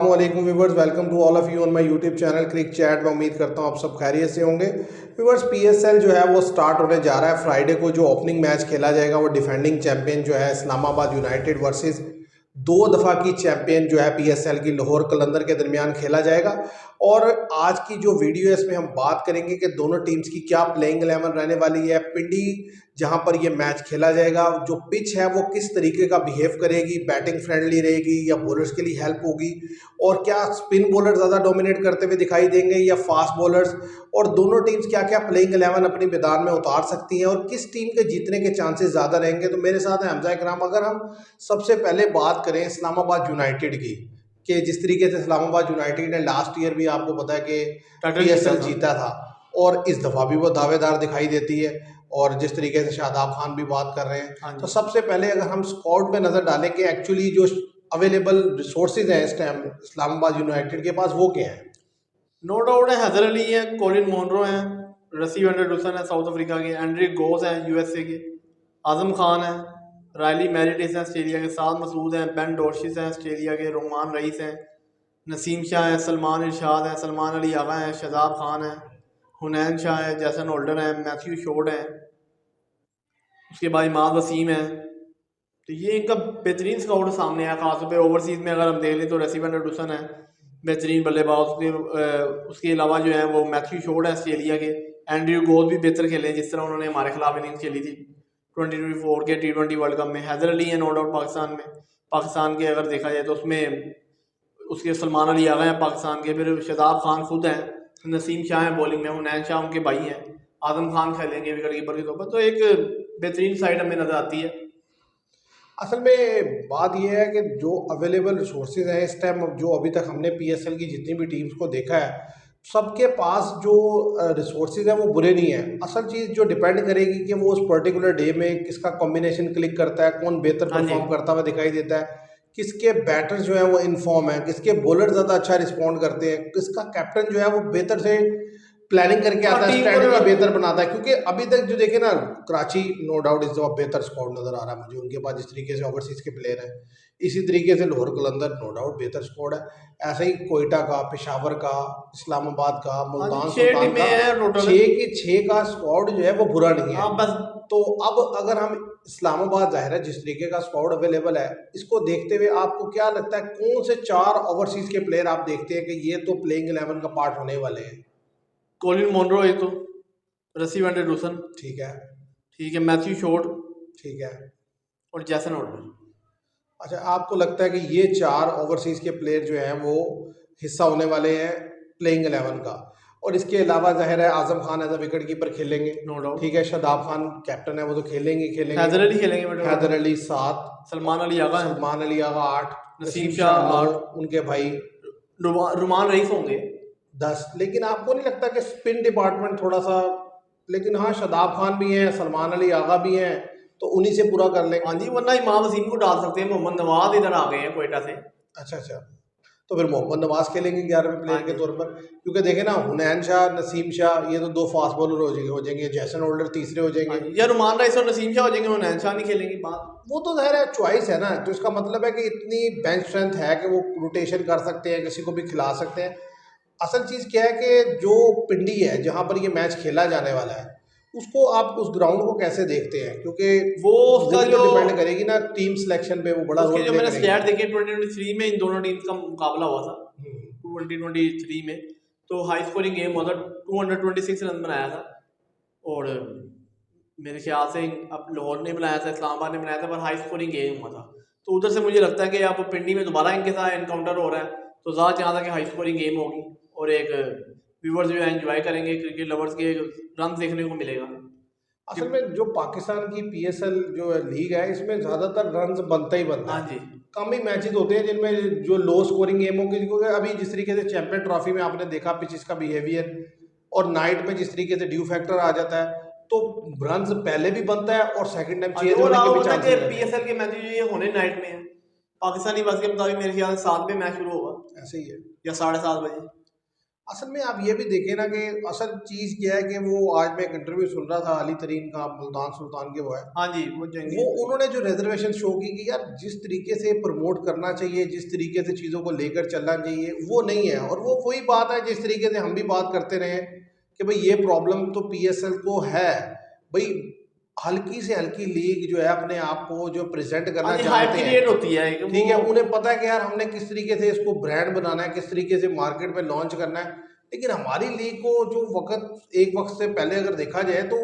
वालेकुम viewers, welcome to all of you on my YouTube channel Crick Chat. मैं उम्मीद करता हूँ आप सब खैरियत से होंगे। व्यूवर्स, पीएसएल जो है वो स्टार्ट होने जा रहा है। फ्राइडे को जो ओपनिंग मैच खेला जाएगा वो डिफेंडिंग चैंपियन जो है इस्लामाबाद यूनाइटेड वर्सेस दो दफ़ा की चैंपियन जो है पीएसएल की लाहौर कलंदर के दरमियान खेला जाएगा। और आज की जो वीडियो है इसमें हम बात करेंगे कि दोनों टीम्स की क्या प्लेइंग 11 रहने वाली है। पिंडी जहां पर ये मैच खेला जाएगा, जो पिच है वो किस तरीके का बिहेव करेगी, बैटिंग फ्रेंडली रहेगी या बॉलर्स के लिए हेल्प होगी, और क्या स्पिन बॉलर ज़्यादा डोमिनेट करते हुए दिखाई देंगे या फास्ट बॉलर्स, और दोनों टीम्स क्या क्या प्लेइंग 11 अपनी मैदान में उतार सकती हैं और किस टीम के जीतने के चांसेस ज़्यादा रहेंगे। तो मेरे साथ है हमजा इकराम। अगर हम सबसे पहले बात करें इस्लामाबाद यूनाइटेड की, कि जिस तरीके से इस्लामाबाद यूनाइटेड ने लास्ट ईयर भी आपको पता है कि पीएसएल जीता था और इस दफ़ा भी वो दावेदार दिखाई देती है, और जिस तरीके से शादाब खान भी बात कर रहे हैं। तो सबसे पहले अगर हम स्क्वाड पे नज़र डालें कि एक्चुअली जो अवेलेबल रिसोर्सेज हैं इस टाइम इस्लामाबाद यूनाइटेड के पास वो क्या है। नो डाउट है, हैदर अली है, कॉलिन मोनरो हैं, रसी वेंडरडुसन है साउथ अफ्रीका के, एंड्री गोस हैं यूएसए के, आजम खान है, रायली मैरिटिस हैं ऑस्ट्रेलिया के, साद मसूद हैं, बेन डोर्शिस हैं ऑस्ट्रेलिया के, रोमान रईस हैं, नसीम शाह हैं, सलमान इरशाद हैं, सलमान अली आगा हैं, शहजाब खान हैं, हुनैन शाह हैं, जैसन होल्डर हैं, मैथ्यू शोर्ड हैं, उसके बाद इमाद वसीम हैं। तो ये इनका बेहतरीन स्काउट सामने है। खासतौर पर ओवरसीज़ में अगर हम देख लें तो रसी वेंडरडुसन है बेहतरीन बल्लेबाज, उसके अलावा जो है वो मैथ्यू शोर्ड है ऑस्ट्रेलिया के, एंड्रयू गोल भी बेहतर खेले जिस तरह उन्होंने हमारे खिलाफ इनिंग्स खेली थी 2024 के T20 वर्ल्ड कप में। हैदर अली है नो डाउट पाकिस्तान के अगर देखा जाए तो उसमें उसके सलमान अली आ गए हैं पाकिस्तान के, फिर शहजाब खान खुद हैं, नसीम शाह हैं बॉलिंग में, हुनैन शाह उनके भाई हैं, आजम खान खेलेंगे विकेट कीपर के तौर पर। तो एक बेहतरीन साइड हमें नज़र आती है। असल में बात यह है कि जो अवेलेबल रिसोर्सेज हैं इस टाइम, जो अभी तक हमने पीएसएल की जितनी भी टीम्स को देखा है, सबके पास जो रिसोर्सेज हैं वो बुरे नहीं हैं। असल चीज़ जो डिपेंड करेगी कि वो उस पर्टिकुलर डे में किसका कॉम्बिनेशन क्लिक करता है, कौन बेहतर परफॉर्म करता हुआ दिखाई देता है, किसके बैटर जो है वो इनफॉर्म है, किसके बॉलर ज़्यादा अच्छा रिस्पॉन्ड करते हैं, किसका कैप्टन जो है वो बेहतर से प्लानिंग करके आता है, स्ट्रैटेजी बेहतर बनाता है। क्योंकि अभी तक जो देखे ना, कराची नो डाउट इस दफा बेहतर स्क्वाड नजर आ रहा है मुझे उनके पास, जिस तरीके से ओवरसीज के प्लेयर हैं। इसी तरीके से लाहौर कलंदर नो डाउट बेहतर स्क्वाड है। ऐसे ही कोयटा का, पेशावर का, इस्लामाबाद का, मुल्तान सुल्तान का 6 के 6 का स्क्वाड जो है वो बुरा नहीं है। बस तो अब अगर हम इस्लामाबाद जाहिर है जिस तरीके का स्क्वाड अवेलेबल है, इसको देखते हुए आपको क्या लगता है कौन से 4 ओवरसीज के प्लेयर आप देखते हैं कि ये तो प्लेइंग 11 का पार्ट होने वाले हैं। कॉलिन मोनरो एक तो, रसी वेंडरडुसन ठीक है, मैथ्यू शोर्ड ठीक है, और जैसन होल्डर। अच्छा, आपको लगता है कि ये 4 ओवरसीज के प्लेयर जो हैं वो हिस्सा होने वाले हैं प्लेइंग 11 का। और इसके अलावा जाहिर है Azam Khan as a wicket keeper खेलेंगे, नो डाउट। ठीक है, शादाब खान कैप्टन है, वो तो खेलेंगे। हैदर अली खेलेंगे, हैदर अली 7, सलमान अली आगा 8, नसीम शाह 8, उनके भाई रुमान रईस होंगे 10। लेकिन आपको नहीं लगता कि स्पिन डिपार्टमेंट थोड़ा सा, लेकिन हाँ शादाब खान भी हैं, सलमान अली आगा भी हैं, तो उन्हीं से पूरा कर लेंगे। हाँ जी, वरना इमाम वसीम को डाल सकते हैं, मोहम्मद नवाज इधर आ गए हैं कोयटा से। अच्छा, तो फिर मोहम्मद नवाज खेलेंगे 11वें प्लेयर के तौर पर। क्योंकि देखे ना, हुनैन शाह, नसीम शाह, ये तो 2 फास्ट बॉलर हो जाएंगे, जैसन होल्डर तीसरे हो जाएंगे, या रुमान रईस और नसीम शाह हो जाएंगे, हुनैन शाह नहीं खेलेंगे। बात वो तो ज़ाहिर है चॉइस है ना। तो इसका मतलब है कि इतनी बेंच स्ट्रेंथ है कि वो रोटेशन कर सकते हैं, किसी को भी खिला सकते हैं। असल चीज़ क्या है कि जो पिंडी है जहाँ पर ये मैच खेला जाने वाला है, उसको आप उस ग्राउंड को कैसे देखते हैं, क्योंकि वो उसका जो डिपेंड करेगी ना टीम सिलेक्शन पे, वो बड़ा रोल जो मैंने स्टैट देखे 2023 में इन दोनों टीम्स का मुकाबला हुआ था 2023 में, तो हाई स्कोरिंग गेम हुआ था, 226 रन बनाया था। और मेरे ख्याल से अब लाहौर ने बनाया था, इस्लामाबाद ने बनाया था, पर हाई स्कोरिंग गेम हुआ था। तो उधर से मुझे लगता है कि अब पिंडी में दोबारा इनके साथ एनकाउंटर हो रहा है, तो ज़्यादा चांस है कि हाई स्कोरिंग गेम होगी और एक व्यूवर्स जो है एंजॉय करेंगे, क्रिकेट लवर्स के रन देखने को मिलेगा। असल में जो पाकिस्तान की पीएसएल जो लीग है, इसमें ज़्यादातर रन बनता ही बनता है। हाँ जी, कम ही मैचेस होते हैं जिनमें जो लो स्कोरिंग गेम होंगे। क्योंकि अभी जिस तरीके से चैंपियन ट्रॉफी में आपने देखा पिचेस का बिहेवियर, और नाइट में जिस तरीके से ड्यू फैक्टर आ जाता है, तो रन पहले भी बनता है और सेकंड टाइम चेंज होने के भी चांस हैं। पीएसएल के मैच ये होने नाइट में है, पाकिस्तानी वक्त के मुताबिक मेरे ख्याल से 7 बजे मैच शुरू होगा, ऐसे ही है या 7:30 बजे। असल में आप ये भी देखें ना कि असल चीज़ क्या है कि वो आज मैं एक इंटरव्यू सुन रहा था अली तरीन का, मुल्तान सुल्तान के वो है, हाँ जी, वो जंगी वो उन्होंने जो रिजर्वेशन शो की कि यार जिस तरीके से प्रमोट करना चाहिए, जिस तरीके से चीज़ों को लेकर चलना चाहिए वो नहीं है। और वो वही बात है जिस तरीके से हम भी बात करते रहे कि भाई ये प्रॉब्लम तो पीएसएल को है भाई, हल्की से हल्की लीग जो है अपने आप को जो प्रेजेंट हाँ करना जी, हाइप चाहते क्रिएट हैं, होती है ठीक है, उन्हें पता है कि यार हमने किस तरीके से इसको ब्रांड बनाना है, किस तरीके से मार्केट में लॉन्च करना है। लेकिन हमारी लीग को जो वक्त एक वक्त से पहले अगर देखा जाए तो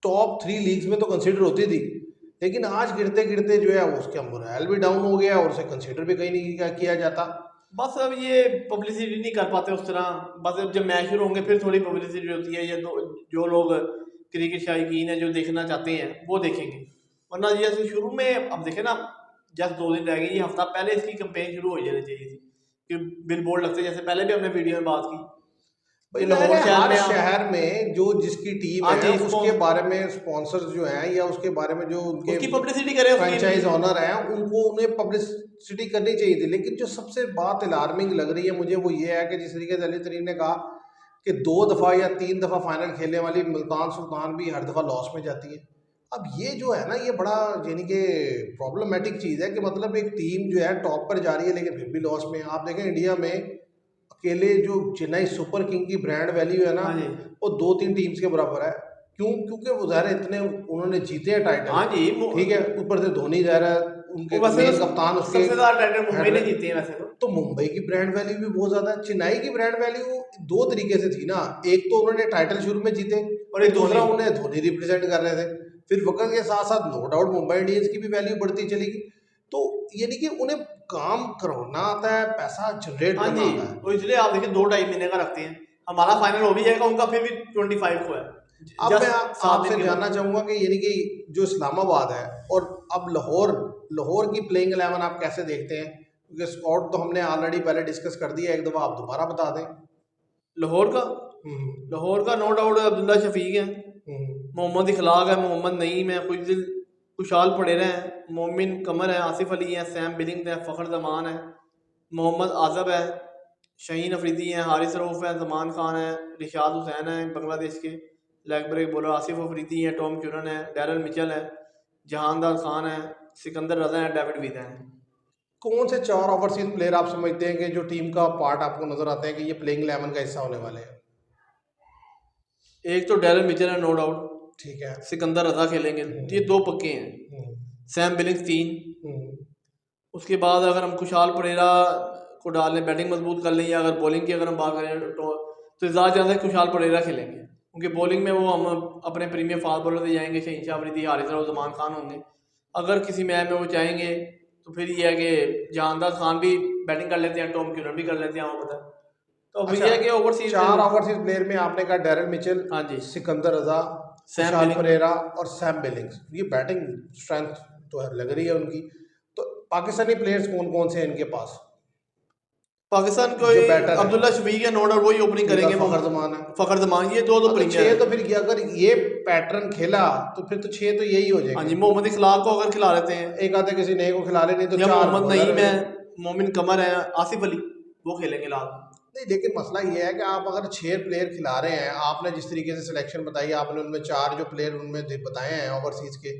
टॉप 3 लीग्स में तो कंसीडर होती थी, लेकिन आज गिरते गिरते जो है उसका मोरल भी डाउन हो गया और उसे कंसीडर भी कहीं नहीं किया जाता। बस अब ये पब्लिसिटी नहीं कर पाते उस तरह। बस अब जब मैच शुरू होंगे फिर थोड़ी पब्लिसिटी होती है, या जो लोग क्रिकेट शायकीन है जो देखना चाहते हैं वो देखेंगे, वरना जैसे शुरू में अब देखे ना, जस्ट 2 दिन रह गए, ये हफ्ता पहले इसकी कैंपेन शुरू हो जानी चाहिए थी कि बिल बोर्ड लगते, जैसे पहले भी हमने वीडियो में बात की भाई कि लाहौर हर शहर में शहर में जो जिसकी टीम हाँ है जी, उसके बारे में स्पॉन्सर्स जो हैं या उसके बारे में जो उनके उसकी पब्लिसिटी करें उसकी। फ्रेंचाइज ओनर हैं उनको उन्हें पब्लिसिटी करनी चाहिए थी। लेकिन जो सबसे बात अलार्मिंग लग रही है मुझे वो ये है कि जिस तरीके से अली तरीन ने कहा कि 2 दफ़ा या 3 दफ़ा फाइनल खेलने वाली मुल्तान सुल्तान भी हर दफ़ा लॉस में जाती है। अब ये जो है ना ये बड़ा यानी कि प्रॉब्लमेटिक चीज़ है कि मतलब एक टीम जो है टॉप पर जा रही है लेकिन फिर भी लॉस में। आप देखें इंडिया में अकेले जो चेन्नई सुपर किंग की ब्रांड वैल्यू है ना हाँ जी, वो 2-3 टीम्स के बराबर है। क्यों? क्योंकि वो ज़ाहिर है इतने उन्होंने जीते हैं टाइटल, हाँ जी, ठीक है, ऊपर से धोनी ज़ाहिर है उनके वैसे मेन तो कप्तान उसके सबसे ज्यादा टाइटल मुंबई ने हेड। जीते हैं वैसे तो मुंबई की ब्रांड वैल्यू भी बहुत ज़्यादा है। चेन्नई की ब्रांड वैल्यू दो तरीके से थी ना, एक तो उन्होंने टाइटल शुरू में जीते और और एक दूसरा धोनी। उन्हें धोनी रिप्रेजेंट कर रहे थे। फिर वक्त के साथ साथ नो डाउट मुंबई इंडियंस की भी वैल्यू बढ़ती चली गई। तो यानी कि उन्हें काम करना आता है, पैसा जनरेट हाँ करना जी, आता है। तो इसलिए आप देखिए 2-2.5 महीने का रखते हैं, हमारा फाइनल हो भी जाएगा, उनका फिर भी 25 को है, अब मैं जस्ट 7 दिन आपसे के जानना बाद। चाहूँगा कि यानी कि जो इस्लामाबाद है और अब लाहौर, लाहौर की प्लेइंग 11 आप कैसे देखते हैं? क्योंकि स्क्वाड तो हमने ऑलरेडी पहले डिस्कस कर दिया, एक दफ़ा आप दोबारा बता दें। लाहौर का हम्म लाहौर का नो डाउट अब्दुल्ला शफीक है, हम्म मोहम्मद इखलाक है, मोहम्मद नईम है, खुशाल पटेरा है, मोमिन कमर है, आसिफ अली है, सैम बिलिंग है, फ़खर जमान है, मोहम्मद आज़ब है, शहीन अफरीदी हैं, हारिस रऊफ़ है, जमान खान है, रिशाद हुसैन है बांग्लादेश के leg break bowler, Asif Afridi हैं, टॉम क्यूरन है, डैरल मिचल है, जहानदार खान है, सिकंदर रजा है, डेविड वीदा है। कौन से 4 ओवरसीज प्लेयर आप समझते हैं कि जो टीम का पार्ट आपको नजर आते हैं कि ये प्लेइंग 11 का हिस्सा होने वाले हैं? एक तो डैरल मिचल है नो डाउट, ठीक है। सिकंदर रजा खेलेंगे, ये 2 पक्के हैं। हम्म सैम बिलिंग्स 3, हम्म उसके बाद अगर हम खुशाल परेरा को डाल लें, बैटिंग मजबूत कर लें, या अगर बॉलिंग की अगर हम बात करें तो ज़्यादा चांस है खुशाल परेरा खेलेंगे, क्योंकि बॉलिंग में वो हम अपने प्रीमियर फास्ट बॉलर से जाएंगे, शहीन शाह अफरीदी, हारिस रऊफ़, जमान खान होंगे। अगर किसी मैच में वो चाहेंगे तो फिर ये है कि जहानदार खान भी बैटिंग कर लेते हैं, टॉम क्यूरन भी कर लेते हैं, आपको पता है। तो अब अच्छा, ये है कि ओवरसीज 4 ओवरसीज प्लेयर में आपने कहा डैरल मिचेल, हाँ जी, सिकंदर रजा, सैम खुशाल बिलिंग, परेरा और सैम बिलिंग्स। ये बैटिंग स्ट्रेंथ तो है लग रही है उनकी। तो पाकिस्तानी प्लेयर्स कौन कौन से हैं इनके पास पाकिस्तान को जो बैटर है? अब्दुल्ला शफीक है नो डाउट, वही ओपनिंग ठीक है, करेंगे, फखर जमान है। फ़खर जमान, ये दो हाँ, तो प्रीमियर 6 तो है। फिर अगर ये पैटर्न खेला तो फिर तो 6 तो यही हो हाँ जाएंगे। जी, मोहम्मद इखलाक को अगर खिला लेते हैं, एक आधे किसी नए को खिला ले, नहीं तो या 4 मोहम्मद बॉलर नईम है। है, मोमिन कमर है, आसिफ अली, वो खेलेंगे लाल। नहीं, लेकिन मसला ये है कि आप अगर 6 प्लेयर खिला रहे हैं, आपने जिस तरीके से सिलेक्शन बताई, आपने उनमें 4 जो प्लेयर उनमें बताए हैं ओवरसीज के,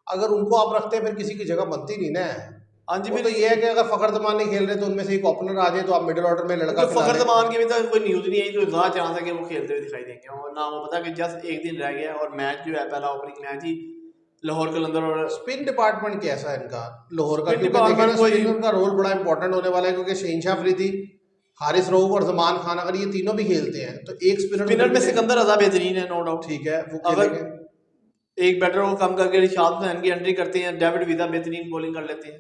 अगर उनको आप रखते हैं फिर किसी की जगह बनती नहीं ना है। हाँ जी, वो फिर तो ये है कि अगर फखर जमान नहीं खेल रहे तो उनमें से एक ओपनर आ जाए तो आप मिडिल ऑर्डर में लड़का क्योंकि खिला फ़खर लें। जमान की भी तो कोई न्यूज़ नहीं आई, तो ज़्यादा चांस है कि वो खेलते हुए दिखाई देंगे, और ना वो पता कि जस्ट 1 दिन रह गया और मैच जो है पहला ओपनिंग मैच ही लाहौर कलंदर और स्पिन डिपार्टमेंट कैसा है इनका लाहौर का? स्पिन क्योंकि देखें ना डिपार्टमेंट कोई स्पिनर का रोल बड़ा इंपॉर्टेंट होने वाला है, क्योंकि शहीन शाह अफरीदी, हारिस रऊफ और जमान खान अगर ये तीनों भी खेलते हैं तो एक स्पिनर में स्पिनर सिकंदर रजा बेहतरीन है नो डाउट। ठीक है वो अगर खेलेंगे। एक बैटर को कम करके रिशाद हुसैन की एंट्री करते हैं, डेविड वीदा बेहतरीन बॉलिंग कर लेते हैं,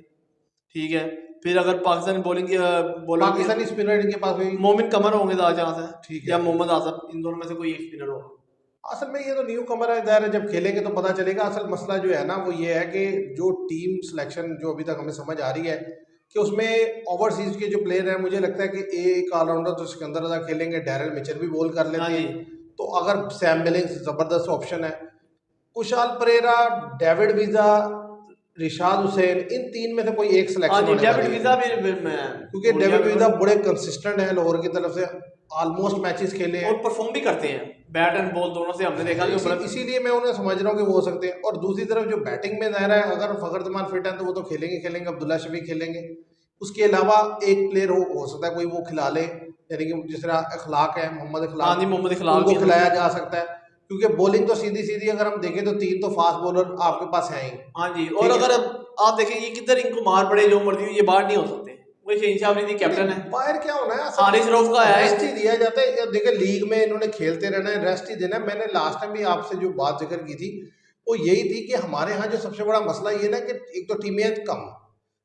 ठीक है। फिर अगर पाकिस्तानी बॉलिंग की बॉलर पाकिस्तानी स्पिनर इनके पास भी मोमिन कमर होंगे ज़्यादा चांस है, ठीक या है। मोहम्मद आसफ, इन दोनों में से कोई एक स्पिनर होगा। असल में ये तो न्यू कमर है, ज़ाहिर है जब खेलेंगे तो पता चलेगा। असल मसला जो है ना वो ये है कि जो टीम सिलेक्शन जो अभी तक हमें समझ आ रही है कि उसमें ओवरसीज के जो प्लेयर हैं, मुझे लगता है कि एक ऑलराउंडर तो सिकंदर रजा खेलेंगे, डैरल मिचेल भी बॉल कर हाँ लेते जी, हैं, तो अगर सैम बिलिंग्स ज़बरदस्त ऑप्शन है, कुशाल परेरा, डेविड वीज़ा, रिशाद हुसैन, इन 3 में से कोई एक हाँ सिलेक्शन जी, होने डेविड वाली वीजा है। भी मैं क्योंकि भूल गया डेविड वीज़ा बिल्कुल। बड़े कंसिस्टेंट हैं लाहौर की तरफ से। ऑलमोस्ट मैचेस खेले हैं और परफॉर्म भी करते हैं, बैट एंड बॉल दोनों से हमने देखा कि इसीलिए मैं उन्हें समझ रहा हूँ कि वो हो सकते हैं। और दूसरी तरफ जो बैटिंग में रह रहा है, अगर फखर जमान फिट है तो वो तो खेलेंगे, अब्दुल्ला शफी खेलेंगे। उसके अलावा एक प्लेयर हो सकता है कोई वो खिला ले, यानी कि जिस तरह अखलाक है, मोहम्मद हाँ जी, अखलाक, मोहम्मद इखलाक उनको भी खिलाया जा सकता है। क्योंकि बॉलिंग तो सीधी सीधी अगर हम देखें तो 3 तो फास्ट बॉलर आपके पास हैं ही। हाँ जी। और अगर आप देखें ये किधर इनको मार पड़े जो मर्जी हो, ये बाहर नहीं हो सकते। वही शहीन शाह अफरीदी कैप्टन है, बाहर क्या होना है, हारिस रऊफ का है, रेस्ट ही दिया जाता है। देखिए लीग में इन्होंने खेलते रहना है, रेस्ट ही देना है। मैंने लास्ट टाइम भी आपसे जो बात जिक्र की थी वो यही थी कि हमारे यहाँ जो सबसे बड़ा मसला ये ना कि एक तो टीमें कम,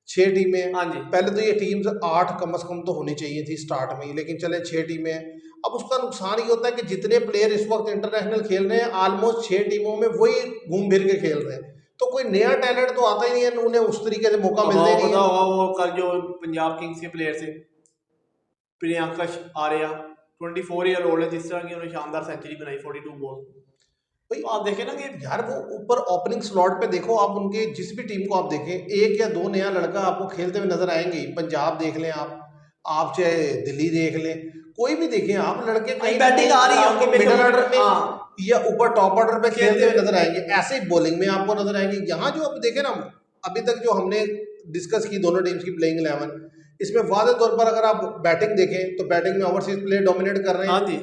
6 टीमें हैं। हाँ जी। पहले तो ये टीम्स 8 कम से कम तो होनी चाहिए थी स्टार्ट में ही, लेकिन चले 6 टीमें हैं। अब उसका नुकसान ये होता है कि जितने प्लेयर इस वक्त इंटरनेशनल खेल रहे हैं ऑलमोस्ट 6 टीमों में वही घूम फिर के खेल रहे हैं, तो कोई नया टैलेंट तो आता ही नहीं है, उन्हें उस तरीके से मौका मिलता ही नहीं पता है। होगा वो कल जो पंजाब किंग्स के प्लेयर थे प्रियंका आर्या, 24 ईयर ओल्ड है, जिस तरह की उन्होंने शानदार सेंचुरी बनाई 42 बॉल। भाई तो आप देखें ना कि यार वो ऊपर ओपनिंग स्लॉट पे देखो आप, उनके जिस भी टीम को आप देखें 1 या 2 नया लड़का आपको खेलते हुए नजर आएंगे। पंजाब देख लें आप चाहे दिल्ली देख लें, कोई भी देखें आप, लड़के कहीं बैटिंग आ रही है उनकी मिडिल ऑर्डर में हाँ। या ऊपर टॉप ऑर्डर पे खेलते हुए नजर आएंगे। ऐसे ही बॉलिंग में आपको नजर आएंगे। यहाँ जो आप देखें ना, अभी तक जो हमने डिस्कस की दोनों टीम्स की प्लेइंग 11, इसमें वादे तौर पर अगर आप बैटिंग देखें तो बैटिंग में ओवरसीज प्लेयर डोमिनेट कर रहे हैं। हाँ जी।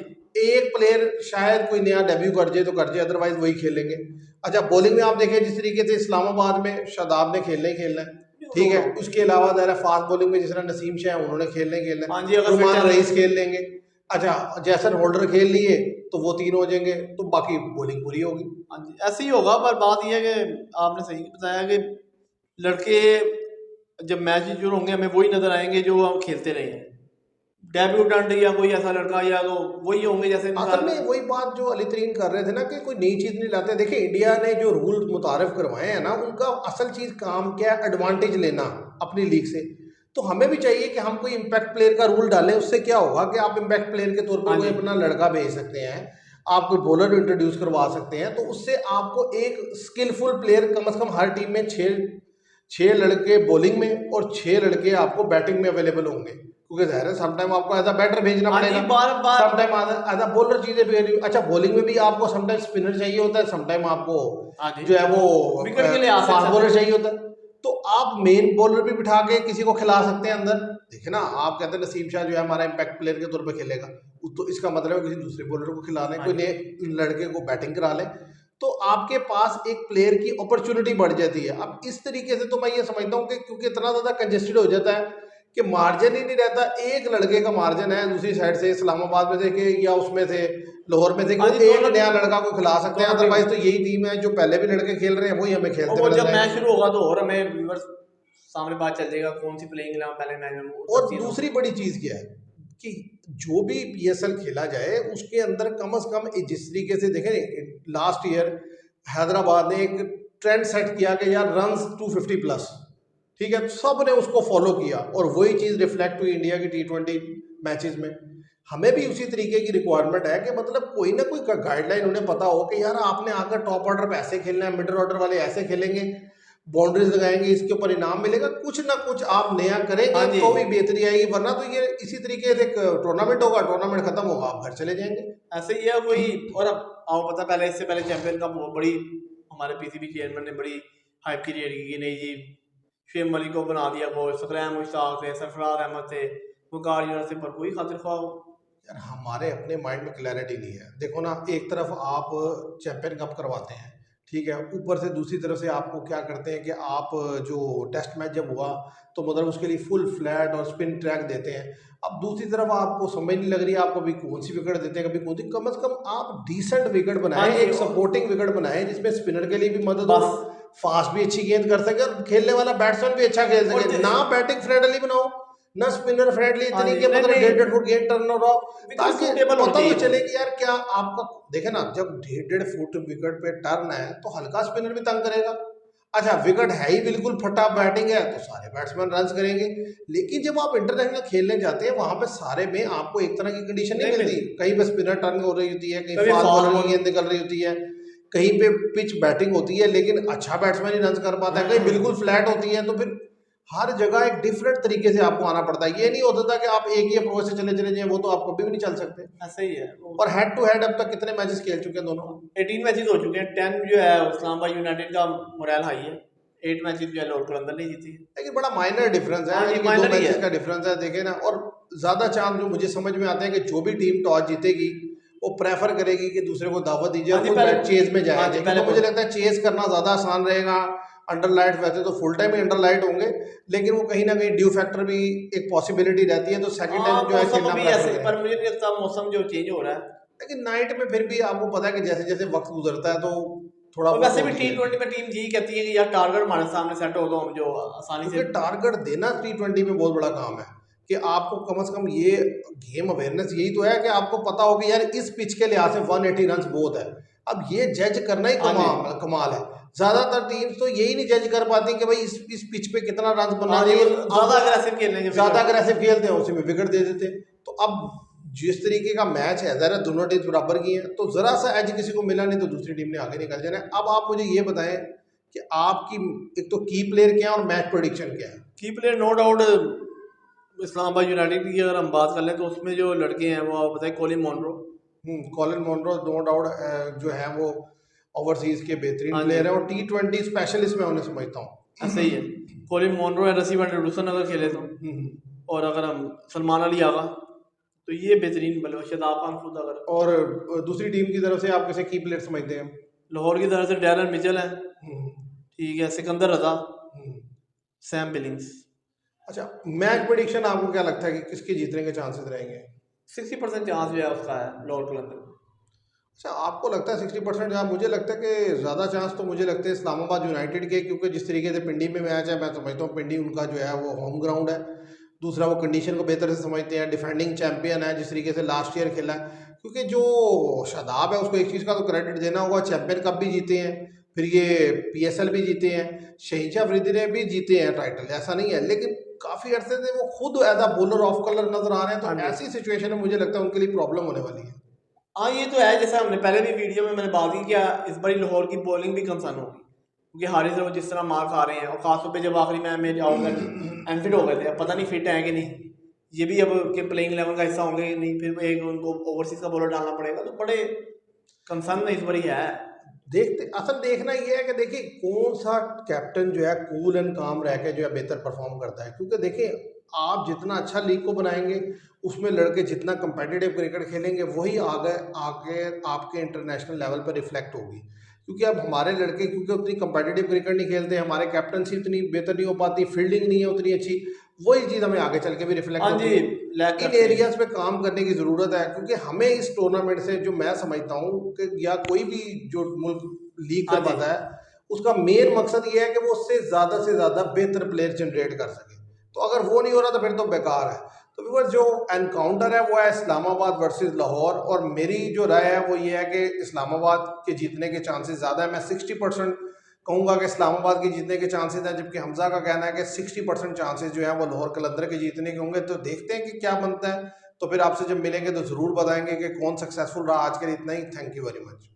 एक प्लेयर शायद कोई नया डेब्यू कर जाए तो कर जाए, अदरवाइज वही खेलेंगे। अच्छा बॉलिंग में आप देखें जिस तरीके से इस्लामाबाद में शादाब ने खेलना ही खेलना है, ठीक है। उसके अलावा ज़रा फास्ट बॉलिंग में जिस तरह नसीम शाह है उन्होंने खेलना ही खेलना हाँ जी, है, अगर रुमान फिट है। रईस खेल लेंगे। अच्छा जैसन होल्डर खेल लिए तो वो 3 हो जाएंगे, तो बाकी बॉलिंग पूरी होगी। हाँ जी, ऐसे ही होगा। पर बात यह है कि आपने सही बताया कि लड़के जब मैच शुरू होंगे हमें वही नजर आएंगे जो हम खेलते रहे हैं, डेब्यूटेंट या कोई ऐसा लड़का, या तो वही होंगे जैसे असल में वही बात जो अली तरीन कर रहे थे ना कि कोई नई चीज़ नहीं लाते। देखिए इंडिया ने जो रूल मुतारिफ करवाए हैं ना, उनका असल चीज़ काम क्या है, एडवांटेज लेना अपनी लीग से। तो हमें भी चाहिए कि हम कोई इम्पैक्ट प्लेयर का रूल डालें। उससे क्या होगा कि आप इम्पैक्ट प्लेयर के तौर पर कोई अपना लड़का भेज सकते हैं, आप कोई बॉलर इंट्रोड्यूस करवा सकते हैं, तो उससे आपको एक स्किलफुल प्लेयर कम से कम हर टीम में 6 लड़के बॉलिंग में और 6 लड़के आपको बैटिंग में अवेलेबल होंगे। क्योंकि ज़ाहिर है समटाइम आपको एज अ बैटर भेजना पड़ेगा, समटाइम एज अ बॉलर चीजें भेज। अच्छा बॉलिंग में भी आपको समटाइम स्पिनर चाहिए होता है, समटाइम आपको जो है वो विकेट के लिए फास्ट बॉलर चाहिए होता है। तो आप मेन बॉलर भी बिठा के किसी को खिला सकते हैं अंदर। देखिए ना, आप कहते हैं नसीम शाह जो है हमारा इम्पैक्ट प्लेयर के तौर पे खेलेगा, तो इसका मतलब है किसी दूसरे बॉलर को खिला लें, कोई नए लड़के को बैटिंग करा लें, तो आपके पास एक प्लेयर की अपॉर्चुनिटी बढ़ जाती है। अब इस तरीके से तो मैं ये समझता हूँ कि क्योंकि इतना ज़्यादा कंजेस्टेड हो जाता है कि मार्जिन ही नहीं रहता। एक लड़के का मार्जिन है दूसरी साइड से इस्लामाबाद में से कि या उसमें से लाहौर में से कि एक नया लड़का को खिला सकते हैं, अदरवाइज तो यही टीम है जो पहले भी लड़के खेल रहे हैं वही हमें खेलते हैं। जब मैच शुरू होगा तो और हमें व्यूअर्स सामने बात चल जाएगा कौन सी प्लेइंग इलेवन पहले मैच में। और दूसरी बड़ी चीज़ क्या है कि जो भी पीएसएल खेला जाए उसके अंदर कम से कम जिस तरीके से देखें, लास्ट ईयर हैदराबाद ने एक ट्रेंड सेट किया कि यार रन्स 250 प्लस, ठीक है, सब ने उसको फॉलो किया और वही चीज़ रिफ्लेक्ट हुई इंडिया की T20 मैचेस में। हमें भी उसी तरीके की रिक्वायरमेंट है कि मतलब कोई ना कोई गाइडलाइन उन्हें पता हो कि यार आपने आकर टॉप ऑर्डर पे ऐसे खेलना है, मिडिल ऑर्डर वाले ऐसे खेलेंगे, बाउंड्रीज लगाएंगे, इसके ऊपर इनाम मिलेगा। कुछ ना कुछ आप नया करेंगे तो भी बेहतरी आएगी, वरना तो ये इसी तरीके से टूर्नामेंट होगा, टूर्नामेंट खत्म होगा, आप घर चले जाएंगे। ऐसे ही है कोई। और अब आपको पता पहले इससे पहले चैंपियन का बड़ी हमारे पीसीबी चेयरमैन ने बड़ी हाइप क्रिएट की, नहीं जी शुएब मलिक को बना दिया कोच, फकरैन मुश्ताक थे, सरफराज अहमद थे, वकार यूनुस थे, पर कोई खातिर ख्वाह यार हमारे अपने माइंड में क्लैरिटी नहीं है। देखो ना, एक तरफ आप चैंपियन कप करवाते हैं, ठीक है, ऊपर से दूसरी तरफ से आपको क्या करते हैं कि आप जो टेस्ट मैच जब हुआ तो मतलब उसके लिए फुल फ्लैट और स्पिन ट्रैक देते हैं। अब दूसरी तरफ आपको समझ नहीं लग रही है आपको भी कौन सी विकेट देते हैं, कभी कौन सी। कम से कम आप डिसेंट विकेट बनाएं, एक सपोर्टिंग विकेट बनाएं जिसमें स्पिनर के लिए भी मदद हो, फास्ट भी अच्छी गेंद कर सके और खेलने वाला बैट्समैन भी अच्छा खेल सके। ना बैटिंग फ्रेंडली बनाओ ना स्पिनर फ्रेंडली, इतनी के मतलब 1.5 फुट गेंद टर्न हो, ताकि पता तो चले कि यार क्या आपका। देखे ना, जब 1.5 फुट विकेट पे टर्न है तो हल्का स्पिनर भी तंग करेगा। अच्छा विकेट है ही बिल्कुल फटा बैटिंग है तो सारे बैट्समैन रन करेंगे। लेकिन जब आप इंटरनेशनल खेलने जाते हैं वहां पे सारे में आपको एक तरह की कंडीशन नहीं मिलती। कहीं पे स्पिनर टर्न हो रही होती है, कहीं फास्ट बॉलर की गेंद निकल रही होती है, कहीं पे पिच बैटिंग होती है लेकिन अच्छा बैट्समैन ही रन कर पाता है, कहीं बिल्कुल फ्लैट होती है। तो फिर हर जगह एक डिफरेंट तरीके से आपको आना पड़ता है। ये नहीं होता था कि आप एक ही अप्रोच से चले चले जाएं, वो तो आप कभी भी नहीं चल सकते। ऐसा ही है। और हेड टू हेड अब तक कितने मैचेस खेल चुके हैं दोनों? 18 मैचेस हो चुके हैं। 10 जो है इस्लामाबाद यूनाइटेड का मोरल हाई है। 8 मैचेस जो है लाहौर कलंदर नहीं जीती। लेकिन बड़ा माइनर डिफरेंस है, हाँ जी, यानी कि 2 माइनर ही मैचेस है। का डिफरेंस है, देखे ना। और ज्यादा चांस जो मुझे समझ में आते हैं कि जो भी टीम टॉस जीतेगी वो प्रेफर करेगी कि दूसरे को दावत दीजिए हाँ और जी, खुद पहले बैट चेज में हाँ जाएगी, जी, क्योंकि पहले मुझे लगता है चेज करना ज्यादा आसान रहेगा। अंडर लाइट वैसे तो फुल टाइम ही अंडर लाइट होंगे, लेकिन वो कहीं ना कहीं ड्यू फैक्टर भी एक पॉसिबिलिटी रहती है, तो सेकंड हाँ, टाइम जो है मौसम खेलना अभी प्रेफर ऐसे, करें। पर मुझे नहीं लगता मौसम जो चेंज हो रहा है। लेकिन नाइट में फिर भी आपको पता है कि जैसे जैसे वक्त गुजरता है तो थोड़ा और बहुत वैसे भी होती है, T20 में टीम यही कहती है कि यार टारगेट हमारे सामने सेट हो तो हम जो आसानी से। क्योंकि टारगेट देना T20 में बहुत बड़ा काम है कि आपको कम से कम ये गेम अवेयरनेस यही तो है कि आपको पता हो कि यार इस पिच के लिहाज से 180 रन बहुत है। अब ये जज करना ही हाँ जी, कमाल है। ज्यादातर टीम्स तो यही नहीं जज कर पाती कि भाई इस पिच पे कितना रन बनना हाँ जी, वो चाहिए, ज्यादा अब अग्रेसिव खेलने के ज्यादा विकेट। अग्रेसिव खेलते हैं, उसी में विकेट दे देते हैं। तो अब जिस तरीके का मैच है, जरा दोनों टीम बराबर की हैं, तो जरा सा एज किसी को मिला नहीं तो दूसरी टीम ने आगे निकल जाना है। अब आप मुझे ये बताएं कि आपकी एक तो की प्लेयर क्या है और मैच प्रेडिक्शन क्या है? की player no doubt Islamabad United की अगर हम बात कर लें तो उसमें जो लड़के हैं वो आप बताएं, Colin Munro. Colin Munro no doubt जो है वो ओवरसीज के बेहतरीन हाँ जी, प्लेयर है और T20 स्पेशलिस्ट मैं उन्हें समझता हूँ। ऐसे ही है। कॉलिन मॉनरो है, रसीब एंडरसन अगर खेले तो। और अगर हम सलमान अली आगा, तो ये बेहतरीन बल्ले। शादाब खान खुद अगर। और दूसरी टीम की तरफ से आप किसे की प्लेयर समझते हैं? लाहौर की तरफ से डैरन मिचेल है, हम्म, ठीक है, सिकंदर रजा, हम्म। Sam Billings. अच्छा, मैच प्रेडिक्शन आपको क्या लगता है कि किसके जीतने के चांसेस रहेंगे? 60% चांस जो है उसका है लाहौर कलंदर। अच्छा, आपको लगता है 60%? जहाँ मुझे लगता है कि ज़्यादा चांस तो मुझे लगते हैं इस्लामाबाद यूनाइटेड के, क्योंकि जिस तरीके से पिंडी में मैच है, मैं समझता हूँ पिंडी उनका जो है वो होम ग्राउंड है। दूसरा, वो कंडीशन को बेहतर से समझते हैं, डिफेंडिंग चैंपियन है जिस तरीके से लास्ट ईयर खेला है। क्योंकि जो शादाब है उसको एक चीज़ का तो क्रेडिट देना होगा, चैंपियन कप भी जीते हैं, फिर ये PSL भी जीते हैं, शहीजा अफरीदी ने भी जीते हैं टाइटल, ऐसा नहीं है। लेकिन काफ़ी अरसे से वो खुद as a bowler of colour नजर आ रहे हैं, हाँ तो जी, ऐसी सिचुएशन में मुझे लगता है उनके लिए प्रॉब्लम होने वाली है। हाँ, ये तो है। जैसे हमने पहले भी वीडियो में मैंने बात की क्या, इस बारी लाहौर की बॉलिंग भी कंसर्न होगी, क्योंकि हारिस वो जिस तरह मार खा रहे हैं, और खासतौर पे जब आखिरी मैच में आउट अनफिट हो गए थे। अब पता नहीं फिट है कि नहीं, ये भी अब के प्लेइंग 11 का हिस्सा होंगे कि नहीं, फिर एक उनको ओवरसीज का बॉलर डालना पड़ेगा, तो बड़े कंसर्न इस बारी है। देखते, असल देखना ये है कि देखिए कौन सा कैप्टन जो है कूल एंड काम रह के जो है बेहतर परफॉर्म करता है। क्योंकि देखिए आप जितना अच्छा लीग को बनाएंगे, उसमें लड़के जितना कंपेटिटिव क्रिकेट खेलेंगे, वही आगे आगे आपके इंटरनेशनल लेवल पर रिफ्लेक्ट होगी। क्योंकि अब हमारे लड़के क्योंकि उतनी कंपेटिटिव क्रिकेट नहीं खेलते, हमारे कैप्टनसी उतनी बेहतर नहीं हो पाती, फील्डिंग नहीं है उतनी अच्छी, वही चीज़ हमें आगे चल के भी रिफ्लेक्ट हाँ होती जी, है। लैग इन करते हैं। एरियाज पे काम करने की ज़रूरत है, क्योंकि हमें इस टूर्नामेंट से जो मैं समझता हूँ कि या कोई भी जो मुल्क लीग हाँ जी, करवाता है, उसका मेन मकसद ये है कि वो उससे ज़्यादा बेहतर प्लेयर जनरेट कर सके। तो अगर वो नहीं हो रहा तो फिर तो बेकार है। तो व्यूअर्स, जो एनकाउंटर है वो है इस्लामाबाद वर्सेस लाहौर, और मेरी जो राय है वो ये है कि इस्लामाबाद के जीतने के चांसेस ज़्यादा है। मैं 60% कहूँगा कि इस्लामाबाद के जीतने के चांसेस हैं, जबकि हमजा का कहना है कि 60% चांसेस जो है वो लाहौर कलंदर के जीतने के होंगे। तो देखते हैं कि क्या बनता है। तो फिर आपसे जब मिलेंगे तो ज़रूर बताएंगे कि कौन सक्सेसफुल रहा। आज के लिए इतना ही। Thank you very much.